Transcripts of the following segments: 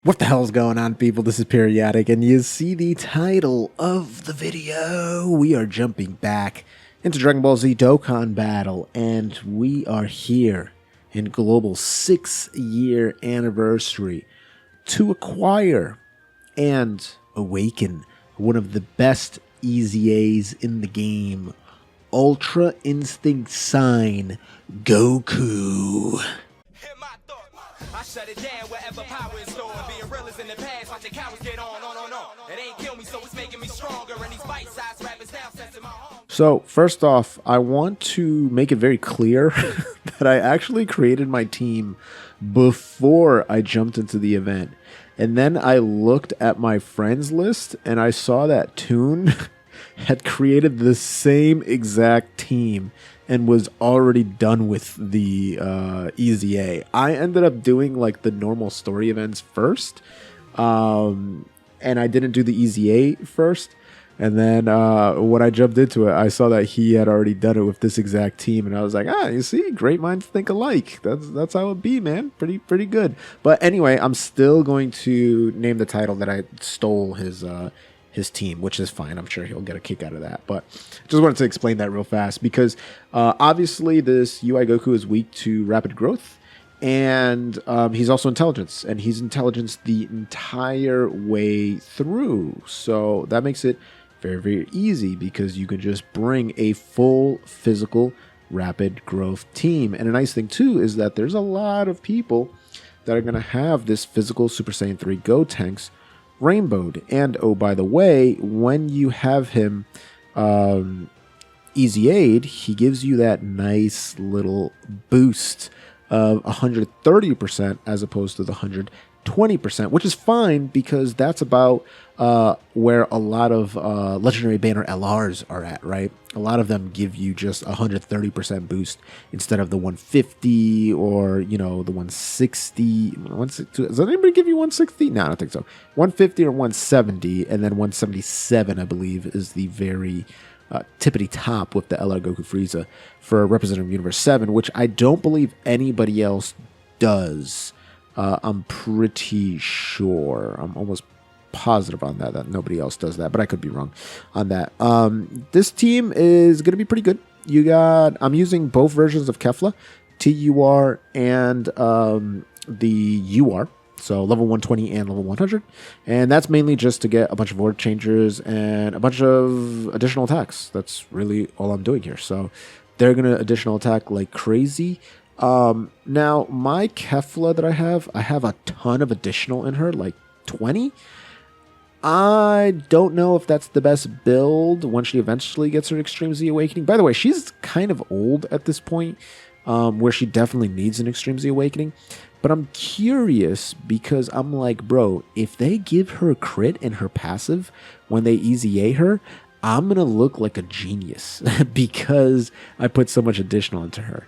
What the hell's going on, people? This is Periodik, and you see the title of the video. We are jumping back into Dragonball Z Dokkan Battle, and we are here in global 6-year anniversary to acquire and awaken one of the best EZAs in the game, Ultra Instinct Sign Goku. I shut it down wherever power is stored. Being real is in the past, watching cowards get on. It ain't kill me, so it's making me stronger. And these bite-sized rappers now sensing my home. So, first off, I want to make it very clear that I actually created my team before I jumped into the event. And then I looked at my friends list and I saw that Toon had created the same exact team and was already done with the EZA. I ended up doing like the normal story events first, and I didn't do the EZA first. And then when I jumped into it, I saw that he had already done it with this exact team, and I was like, you see, great minds think alike. That's how it be, man. Pretty good. But anyway, I'm still going to name the title that I stole his team, which is fine. I'm sure he'll get a kick out of that. But just wanted to explain that real fast because obviously this UI Goku is weak to rapid growth, and he's also intelligence, and he's intelligence the entire way through. So that makes it very easy because you can just bring a full physical rapid growth team. And a nice thing too is that there's a lot of people that are going to have this physical Super Saiyan 3 Gotenks rainbowed. And oh, by the way, when you have him EZA'd, he gives you that nice little boost of 130% as opposed to the 120%, which is fine because that's about where a lot of legendary banner LRs are at, right? A lot of them give you just 130% boost instead of the 150 or, you know, the 160. Does anybody give you 160? No, I don't think so. 150 or 170, and then 177, I believe, is the very tippity top with the LR Goku Frieza for Representative Universe 7, which I don't believe anybody else does. I'm pretty sure. I'm almost positive on that nobody else does that, but I could be wrong on that. This team is going to be pretty good. I'm using both versions of Kefla, TUR and the UR. So level 120 and level 100. And that's mainly just to get a bunch of order changers and a bunch of additional attacks. That's really all I'm doing here. So they're going to additional attack like crazy. Now, my Kefla that I have a ton of additional in her, like 20. I don't know if that's the best build when she eventually gets her Extreme Z Awakening. By the way, she's kind of old at this point, where she definitely needs an Extreme Z Awakening. But I'm curious because I'm like, bro, if they give her crit in her passive when they EZA her, I'm going to look like a genius because I put so much additional into her.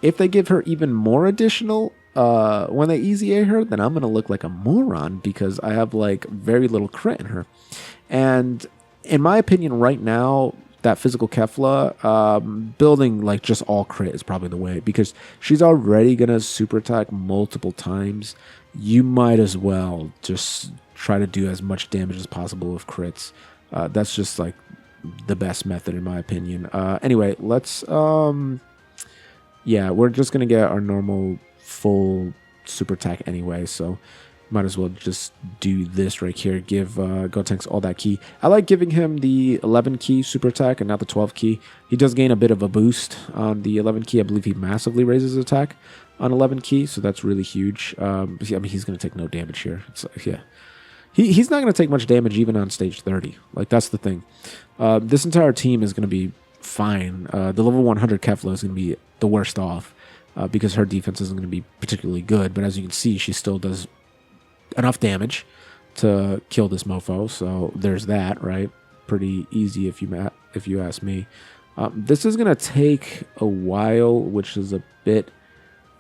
If they give her even more additional when they EZA her, then I'm going to look like a moron because I have like very little crit in her. And in my opinion right now, that physical Kefla, building like just all crit is probably the way because she's already going to super attack multiple times. You might as well just try to do as much damage as possible with crits. That's just like the best method in my opinion. Anyway, let's... yeah, we're just going to get our normal full super attack anyway, so might as well just do this right here. Give Gotenks all that key. I like giving him the 11 key super attack and not the 12 key. He does gain a bit of a boost on the 11 key. I believe he massively raises his attack on 11 key, so that's really huge. I mean, he's going to take no damage here. It's like, yeah. He's not going to take much damage even on stage 30. Like, that's the thing. This entire team is going to be fine. The level 100 Kefla is going to be the worst off because her defense isn't going to be particularly good. But as you can see, she still does enough damage to kill this mofo. So there's that, right? Pretty easy if you ask me. This is going to take a while, which is a bit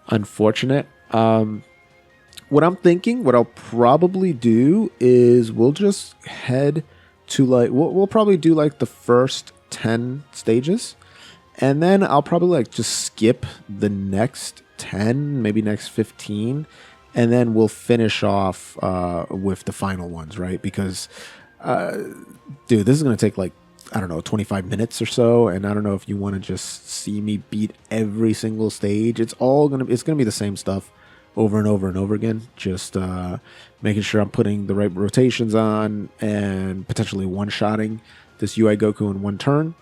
unfortunate. What I'm thinking, what I'll probably do is we'll just head to like, we'll probably do like the first 10 stages, and then I'll probably like just skip the next 10, maybe next 15, and then we'll finish off with the final ones, right? Because, dude, this is going to take like, I don't know, 25 minutes or so, and I don't know if you want to just see me beat every single stage. It's gonna be the same stuff over and over and over again. Just making sure I'm putting the right rotations on and potentially one-shotting this UI Goku in one turn.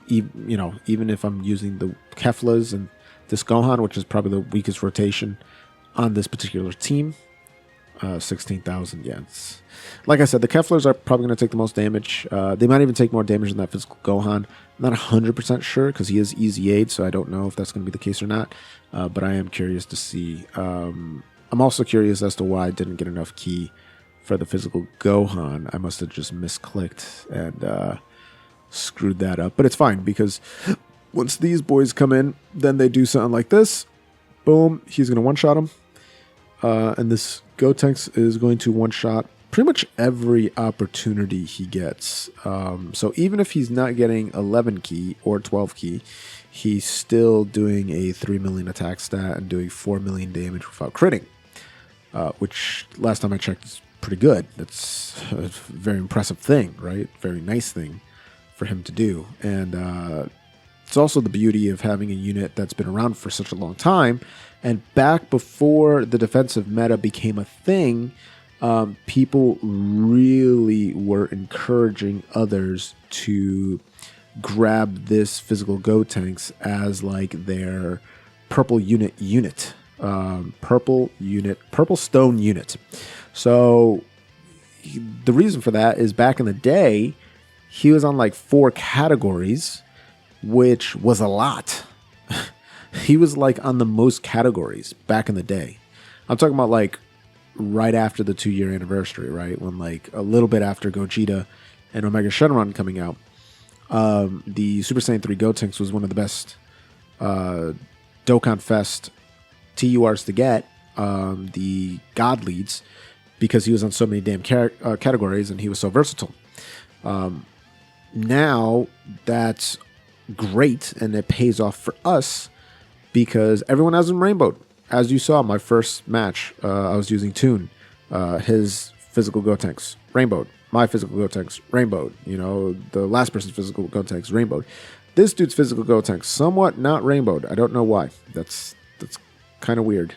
Even if I'm using the Keflas and this Gohan, which is probably the weakest rotation on this particular team. 16,000, yeah. Like I said, the Keflers are probably going to take the most damage. They might even take more damage than that physical Gohan. I'm not 100% sure because he is easy aid, so I don't know if that's going to be the case or not. But I am curious to see. I'm also curious as to why I didn't get enough ki for the physical Gohan. I must have just misclicked and screwed that up. But it's fine because once these boys come in, then they do something like this. Boom, he's going to one-shot him. And this Gotenks is going to one-shot pretty much every opportunity he gets. So even if he's not getting 11 ki or 12 ki, he's still doing a 3 million attack stat and doing 4 million damage without critting. Which, last time I checked, is pretty good. That's a very impressive thing, right? Very nice thing for him to do. And it's also the beauty of having a unit that's been around for such a long time. And back before the defensive meta became a thing, people really were encouraging others to grab this physical Gotenks as like their purple stone unit. So the reason for that is back in the day, he was on like 4 categories, which was a lot. He was like on the most categories back in the day. I'm talking about like right after the 2-year anniversary, right? When like a little bit after Gogeta and Omega Shenron coming out, the Super Saiyan 3 Gotenks was one of the best Dokkan Fest TURs to get, the God Leads, because he was on so many damn categories and he was so versatile. Now that's great and it pays off for us because everyone has him rainbowed. As you saw, my first match, I was using Toon. His physical Gotenks rainbowed. My physical Gotenks rainbowed. You know, the last person's physical Gotenks rainbowed. This dude's physical Gotenks somewhat not rainbowed. I don't know why. That's kind of weird,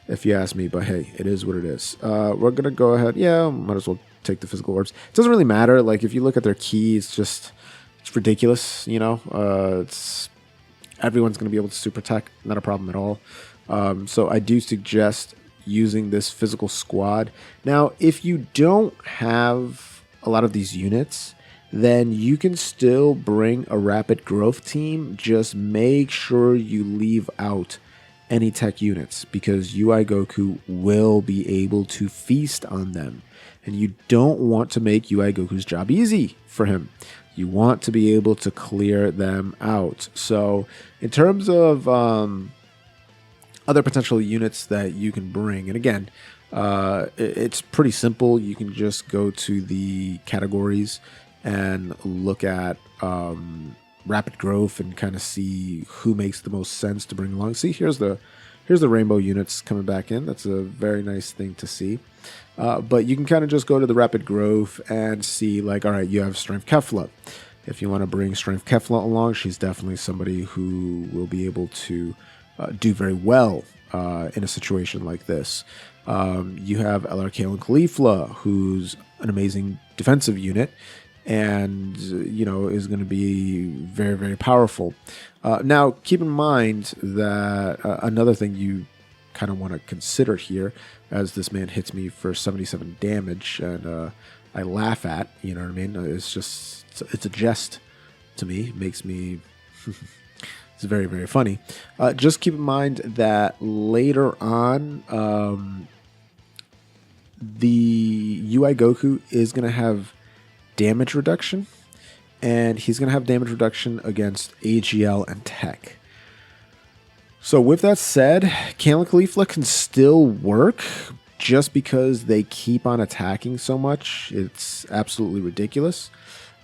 if you ask me. But hey, it is what it is. We're gonna go ahead. Yeah, might as well take the physical orbs. It doesn't really matter. Like if you look at their keys, it's ridiculous. You know, everyone's gonna be able to super attack. Not a problem at all. So I do suggest using this physical squad. Now, if you don't have a lot of these units, then you can still bring a rapid growth team. Just make sure you leave out any tech units because UI Goku will be able to feast on them. And you don't want to make UI Goku's job easy for him. You want to be able to clear them out. So in terms of other potential units that you can bring, and again, it's pretty simple. You can just go to the categories and look at rapid growth and kind of see who makes the most sense to bring along. See, here's the rainbow units coming back in. That's a very nice thing to see. But you can kind of just go to the rapid growth and see, like, all right, you have Strength Kefla. If you want to bring Strength Kefla along, she's definitely somebody who will be able to do very well in a situation like this. You have LRK and Caulifla, who's an amazing defensive unit and, you know, is going to be very, very powerful. Now, keep in mind that another thing you kind of want to consider here, as this man hits me for 77 damage and I laugh at, you know what I mean? It's a jest to me. It makes me... It's very, very funny. Just keep in mind that later on, the UI Goku is going to have damage reduction, and he's going to have damage reduction against AGL and Tech. So with that said, Kale and Caulifla can still work just because they keep on attacking so much. It's absolutely ridiculous.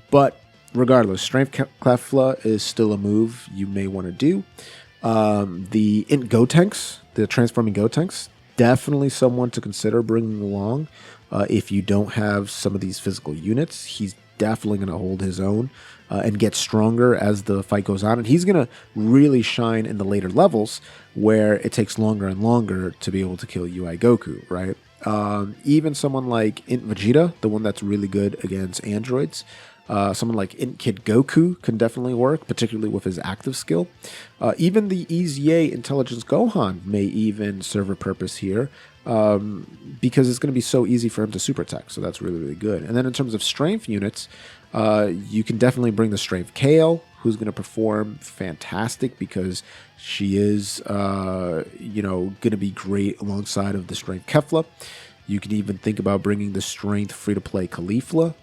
But regardless, Strength Kefla is still a move you may want to do. The INT Gotenks, the transforming Gotenks, definitely someone to consider bringing along if you don't have some of these physical units. He's definitely going to hold his own and get stronger as the fight goes on. And he's going to really shine in the later levels where it takes longer and longer to be able to kill UI Goku, right? Even someone like INT Vegeta, the one that's really good against androids, someone like INT Kid Goku can definitely work, particularly with his active skill. Even the EZA Intelligence Gohan may even serve a purpose here because it's going to be so easy for him to super attack. So that's really, really good. And then in terms of strength units, you can definitely bring the Strength Kale, who's going to perform fantastic because she is, going to be great alongside of the Strength Kefla. You can even think about bringing the Strength free-to-play Caulifla.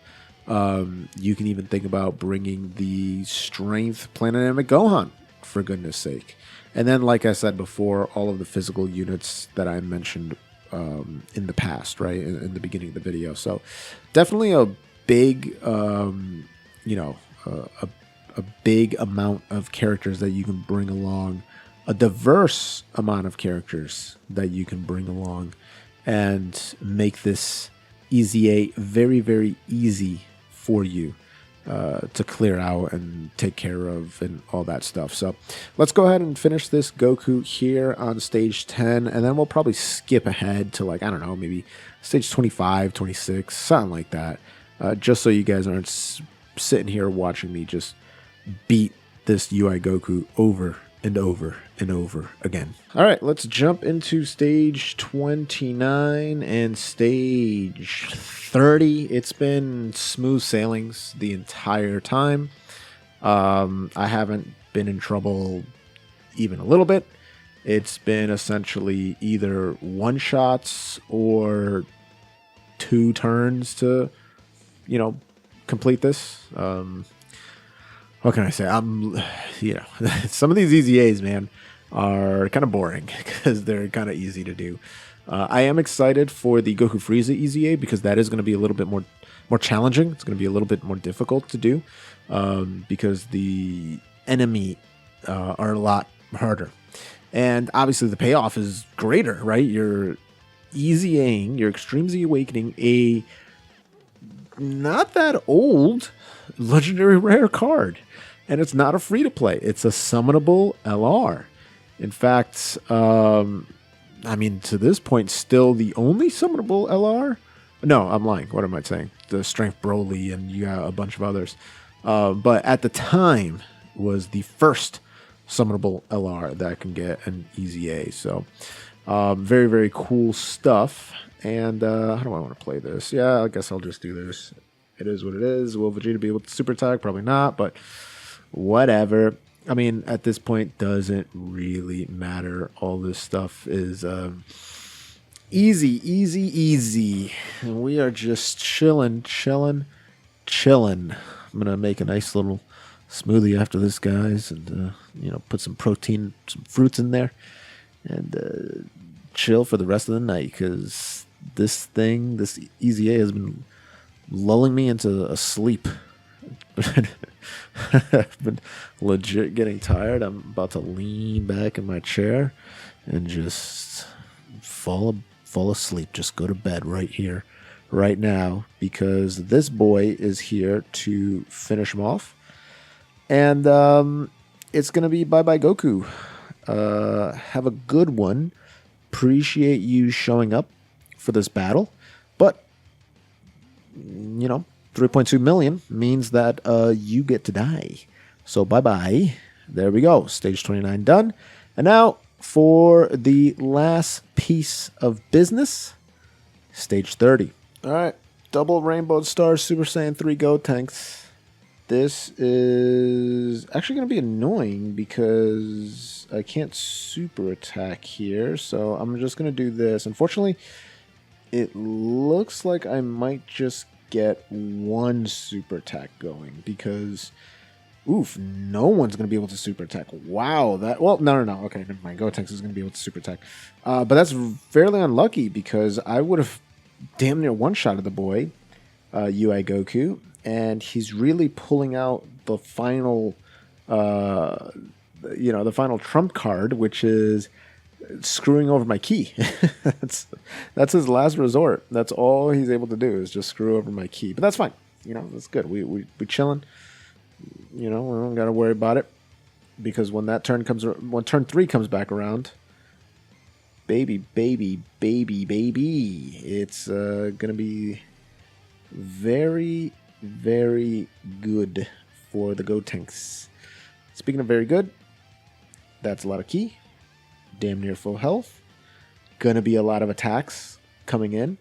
You can even think about bringing the Strength Planetamic Gohan, for goodness sake. And then, like I said before, all of the physical units that I mentioned in the past, right, in the beginning of the video. So definitely a big, a big amount of characters that you can bring along, a diverse amount of characters that you can bring along and make this EZA very, very easy for you to clear out and take care of and all that stuff. So let's go ahead and finish this Goku here on stage 10, and then we'll probably skip ahead to, like, I don't know, maybe stage 25, 26, something like that, just so you guys aren't sitting here watching me just beat this UI Goku over and over and over again. All right, let's jump into stage 29 and stage 30. It's been smooth sailings the entire time. I haven't been in trouble even a little bit. It's been essentially either one-shots or 2 turns to, complete this. What can I say? Some of these EZAs, man, are kind of boring because they're kind of easy to do. I am excited for the Goku Frieza EZA because that is going to be a little bit more challenging. It's going to be a little bit more difficult to do because the enemy are a lot harder. And obviously the payoff is greater, right? You're EZAing, you're Extreme Z Awakening a not that old legendary rare card. And it's not a free-to-play. It's a summonable LR. In fact, to this point, still the only summonable LR? No, I'm lying. What am I saying? The Strength Broly and you got a bunch of others. But at the time, was the first summonable LR that can get an EZA. So, very, very cool stuff. And how do I want to play this? Yeah, I guess I'll just do this. It is what it is. Will Vegeta be able to super attack? Probably not, but whatever. I mean, at this point, doesn't really matter. All this stuff is easy. And we are just chilling. I'm going to make a nice little smoothie after this, guys, and, put some protein, some fruits in there, and chill for the rest of the night, because this EZA has been lulling me into a sleep. I've been legit getting tired. I'm about to lean back in my chair and just fall asleep. Just go to bed right here, right now, because this boy is here to finish him off. And it's going to be bye-bye Goku. Have a good one. Appreciate you showing up for this battle. But, 3.2 million means that you get to die. So bye-bye. There we go. Stage 29 done. And now for the last piece of business, stage 30. All right. Double Rainbow Stars Super Saiyan 3 Gotenks. This is actually going to be annoying because I can't super attack here. So I'm just going to do this. Unfortunately, it looks like I might just get one super attack going because, no one's going to be able to super attack. Wow, no. Okay, never mind. Gotenks is going to be able to super attack. But that's fairly unlucky because I would have damn near one-shotted the boy, UI Goku, and he's really pulling out the final, the final trump card, which is screwing over my ki. that's his last resort. That's all he's able to do is just screw over my ki. But that's fine. You know, that's good. We chilling. You know, we don't got to worry about it because when turn 3 comes back around, baby, it's gonna be very, very good for the Gotenks. Speaking of very good, that's a lot of ki. Damn near full health. Gonna be a lot of attacks coming in.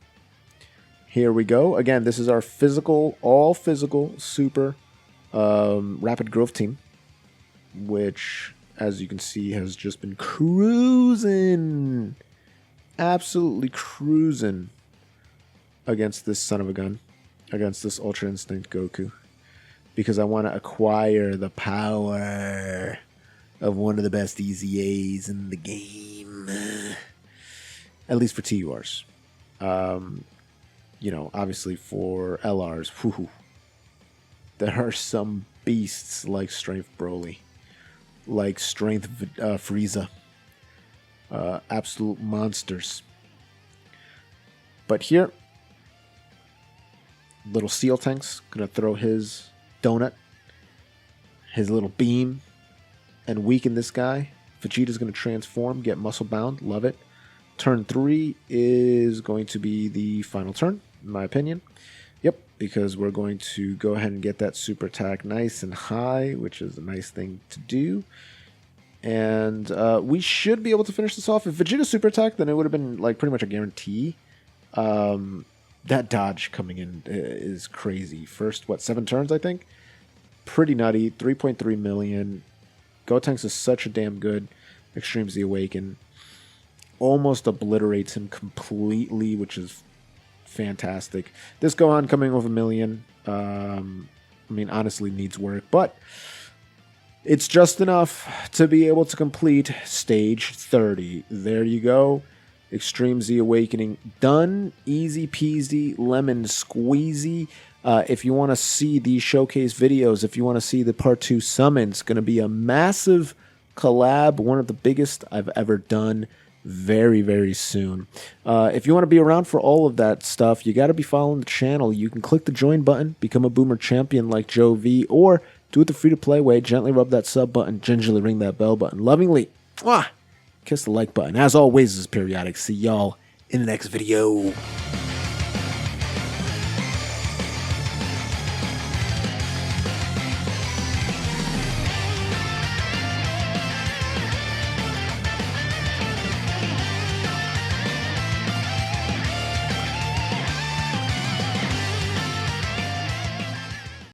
Here we go. Again, this is our all physical, super rapid growth team, which, as you can see, has just been cruising. Absolutely cruising against this son of a gun. Against this Ultra Instinct Goku. Because I want to acquire the power of one of the best EZAs in the game. At least for TURs. You know, obviously for LRs, whoo, there are some beasts like Strength Broly, like Strength Frieza. Absolute monsters. But here, little Seal Tank's gonna throw his donut, his little beam, and weaken this guy. Vegeta's gonna transform, get muscle bound, love it. Turn 3 is going to be the final turn, in my opinion. Yep, because we're going to go ahead and get that super attack nice and high, which is a nice thing to do. And we should be able to finish this off. If Vegeta super attacked, then it would have been like pretty much a guarantee. That dodge coming in is crazy. First, 7 turns, I think? Pretty nutty. 3.3 million. Gotenks is such a damn good Extreme Z Awaken. Almost obliterates him completely, which is fantastic. This Gohan coming over 1 million. I mean, honestly needs work, but it's just enough to be able to complete stage 30. There you go. Extreme Z Awakening done. Easy peasy, lemon squeezy. If you want to see these showcase videos, if you want to see the part 2 summons, going to be a massive collab, one of the biggest I've ever done, very, very soon. If you want to be around for all of that stuff, you got to be following the channel. You can click the join button, become a boomer champion like Joe V, or do it the free-to-play way. Gently rub that sub button, gingerly ring that bell button. Lovingly, kiss the like button. As always, this is Periodic. See y'all in the next video.